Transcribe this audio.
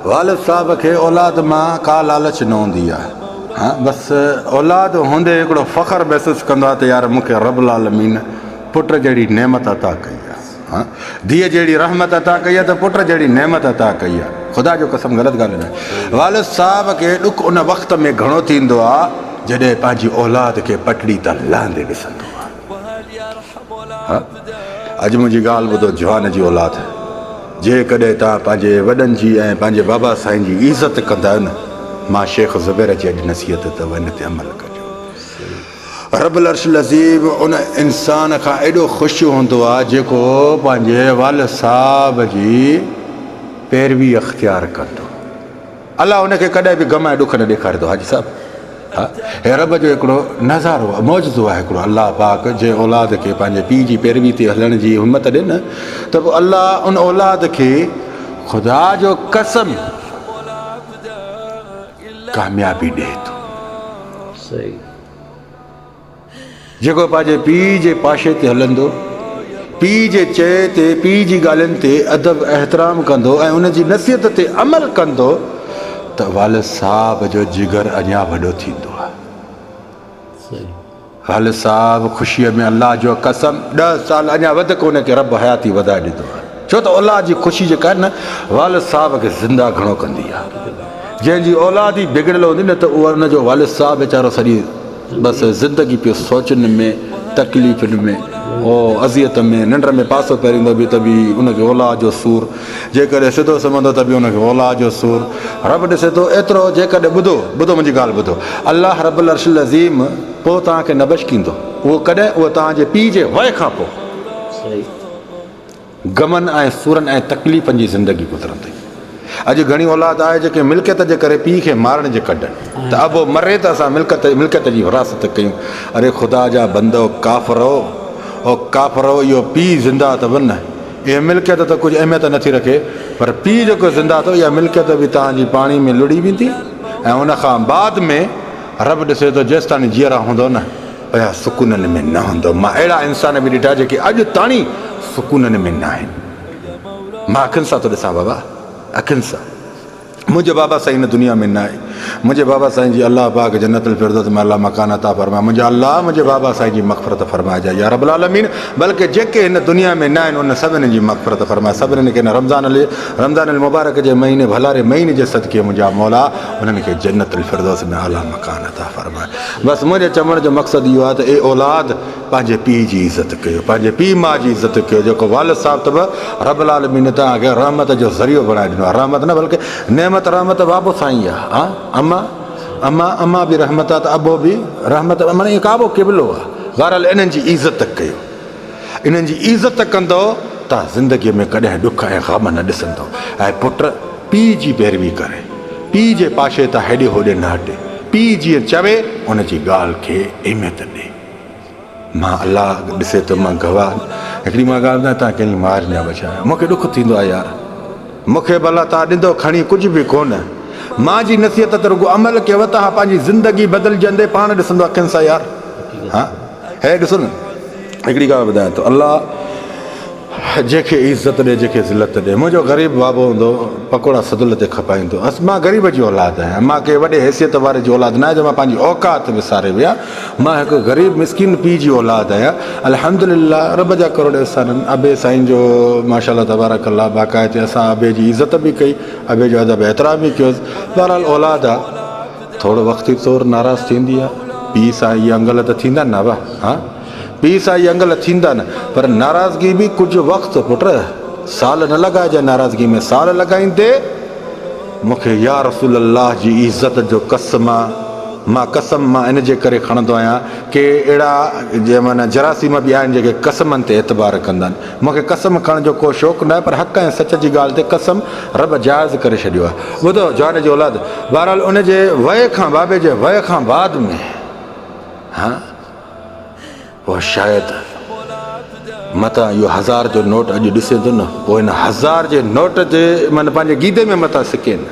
वालिद साहब खे औलाद मां का लालच न हूंदी आहे। हा बसि औलाद हूंदे हिकिड़ो फ़ख़्रु महसूसु कंदो आहे त यार मूंखे रब्बुल आलमीन पुट जहिड़ी नेमत अता कई आहे। हा धीअ जहिड़ी रहमत अता कई आहे त पुट जहिड़ी नेमत अता कई आहे। ख़ुदा जो कसम ग़लति ॻाल्हि न आहे। वालिद साहब खे ॾुख उन वक़्त में घणो थींदो आहे जॾहिं पंहिंजी औलाद खे पटड़ी तां लहंदे ॾिसंदो आहे। हा अॼु मुंहिंजी ॻाल्हि ॿुधो, जवान जी औलाद, जेकॾहिं तव्हां पंहिंजे वॾनि जी ऐं पंहिंजे बाबा साईं जी इज़त कंदा आहियो न, मां शेख ज़ुबैर जी अॼु नसीहत अथव, इन ते अमल कजो। रब्बुल अर्शिल अज़ीम उन इंसान खां एॾो ख़ुशि हूंदो आहे जेको पंहिंजे वालिद साहब जी पैरवी अख़्तियार कंदो। अलाह उनखे कॾहिं बि ग़म ऐं ॾुख न ॾेखारींदो। हाजी साहिबु, हा हे रब जो हिकिड़ो नज़ारो आहे, मौजूदो आहे हिकिड़ो। अलाह पाक जे औलाद खे पंहिंजे पीउ जी पैरवी ते हलण जी हिमत ॾे न, त पोइ अलाह उन औलाद खे ख़ुदा जो कसम कामयाबी ॾे थो। सही। जेको पंहिंजे पीउ जे पाशे ते हलंदो, पीउ जे चए ते, पीउ जी ॻाल्हियुनि ते अदब एहतराम कंदो ऐं उन जी नसीहत ते अमल कंदो त वालिद साहब जो जिगर अञा वॾो थींदो आहे। वालिद साहब ख़ुशीअ में अलाह जो कसम 10 साल अञा वधीक उनखे रब हयाती वधाए ॾींदो आहे। छो त औलाद जी ख़ुशी जेका आहे न, वालिद साहब खे ज़िंदा घणो कंदी आहे। जंहिंजी औलाद ई बिगड़ियल हूंदी न, त उहा उनजो वालिद साहब वीचारो सॼी बसि ज़िंदगी पियो सोचनि में, तकलीफ़ुनि में, ओ अज़ियत में, निंड में पासो फेरींदो बि त बि उनखे औलाद जो सूर, जेकॾहिं सिधो सुम्हंदो त बि उनखे औलाद जो सूर। रब ॾिसे थो एतिरो, जेकॾहिं ॿुधो मुंहिंजी ॻाल्हि ॿुधो, अलाह रब्बुल अर्शिल अज़ीम पोइ तव्हांखे न बशकींदो। उहो कॾहिं, उहो तव्हांजे पीउ जे वय खां पोइ ग़मनि ऐं सूरनि ऐं तकलीफ़नि जी ज़िंदगी गुज़रंदी। अॼु घणी औलाद आहे जेके मिल्कियत जे करे पीउ खे मारण जे कढनि, त अबो मरे त असां मिल्कियत जी विरासत कयूं। अरे ख़ुदा जा बंदो, काफ़िरो ओ काफ़िरो, इहो पीउ ज़िंदा अथव न, इहा मिल्कियत त कुझु अहमियत नथी रखे, पर पीउ जेको ज़िंदा अथव इहा मिल्कियत बि तव्हांजी पाणी में लुड़ी वेंदी। ऐं उन खां बाद में रब ॾिसे थो जेसि ताणी जीअरा हूंदो न, पिया सुकूननि में न हूंदो। मां अहिड़ा इंसान बि ॾिठा जेके अॼु ताणी सुकूननि में न आहिनि। मां अखियुनि सां थो ॾिसां बाबा, अखियुनि सां। मुंहिंजे बाबा साईं हिन दुनिया में न आहे। मुंहिंजे बाबा साईं जी अलाह पाक जन्नतुल फिरदौस में अलाह मकान अता फरमाए। मुंहिंजा अलाह मुंहिंजे बाबा साईं जी मग़फ़िरत फरमाइजाए या रब्बुल आलमीन। बल्कि जेके हिन दुनिया में न आहिनि उन सभिनी जी मग़फ़िरत फरमाए। सभिनीनि खे रमज़ान मुबारक जे महीने, भलारे महीने जे सदके मुंहिंजा मौला उन्हनि खे जन्नतुल फिरदौस में अलाह मकान अता फरमाए। बसि मुंहिंजे चवण जो मक़सदु इहो आहे त ए औलाद पंहिंजे पीउ जी इज़त कयो, पंहिंजे पीउ माउ जी इज़त कयो। जेको वालिद साहब अथव, रब्बुल आलमीन तव्हांखे रहमत जो ज़रियो बणाए ॾिनो आहे। रहमत न बल्कि नेमत, रहमत बाबो साईं आहे। हा अम्मा बि रहमत आहे त अबो बि रहमत, माना इहो काबो क़िबलो आहे। बहरहाल इन्हनि जी इज़त कयो, इन्हनि जी इज़त कंदो त ज़िंदगीअ में कॾहिं ॾुख ऐं ग़म न ॾिसंदो। ऐं पुट पीउ जी पैरवी करे, पीउ जे पासे तां हेॾे होॾे न हटे, पीउ जीअं चवे उन जी ॻाल्हि खे अहमियत ॾे। मां अलाह ॾिसे थो, मां गवाह। हिकिड़ी मां ॻाल्हि न, तव्हां कंहिंजी मार न बचायो। मूंखे ॾुख थींदो आहे यार, मूंखे भला तव्हां ॾींदो खणी कुझु बि कोन, मां जी नसीहत त रुॻो अमल कयव, तव्हां पंहिंजी ज़िंदगी बदिलजंदे पाण ॾिसंदो अखियुनि सां यार। हा हे ॾिसो न, हिकिड़ी ॻाल्हि ॿुधायां थो, अलाह जंहिंखे इज़त ॾे, जंहिंखे ज़िलत ॾे। मुंहिंजो ग़रीब बाबो हूंदो, पकोड़ा सदुल ते खपाईंदो। मां ग़रीब जी औलाद आहियां, मां कंहिं वॾे हैसियत वारे जी औलाद न आहे जो मां पंहिंजी औकात विसारे विया। मां हिकु ग़रीब मिसकिन पीउ जी औलाद आहियां। अल्हम्दुलिल्लाह, रब जा करोड़ एहसाननि। अबे साईं जो माशाअल्लाह तबारक अल्लाह बाक़ाइदे असां अबे जी इज़त बि कई, अबे जो अदब एतिराम बि कयोसि। बहरहाल औलाद आहे, थोरो वक़्ती तौरु नाराज़ थींदी आहे। पीउ सां इहे अंगल त थींदा न बा, हा पीउ सां इहे अंगल थींदा न, पर नाराज़गी बि कुझु वक़्तु, पुट साल न लॻाइजे नाराज़गी में। साल लॻाईंदे मूंखे या रसूल अल्लाह जी इज़त जो कसम आहे, मां कसम मां इन जे करे खणंदो आहियां कि अहिड़ा जे माना जरासीम बि आहिनि जेके कसमनि ते एतबार कंदा आहिनि। मूंखे कसम खणण जो को शौक़ु न आहे, पर हक़ ऐं सच जी ॻाल्हि ते कसम रब जाइज़ करे छॾियो आहे। ॿुधो, जवान जी औलाद, बहरहाल उन जे वय खां, बाबे जे वय खां बाद में, हा पोइ शायदि मथां इहो 1000 जो नोट अॼु ॾिसे थो न, पोइ हिन 1000 जे नोट जे माना पंहिंजे गीदे में मथां सिके न।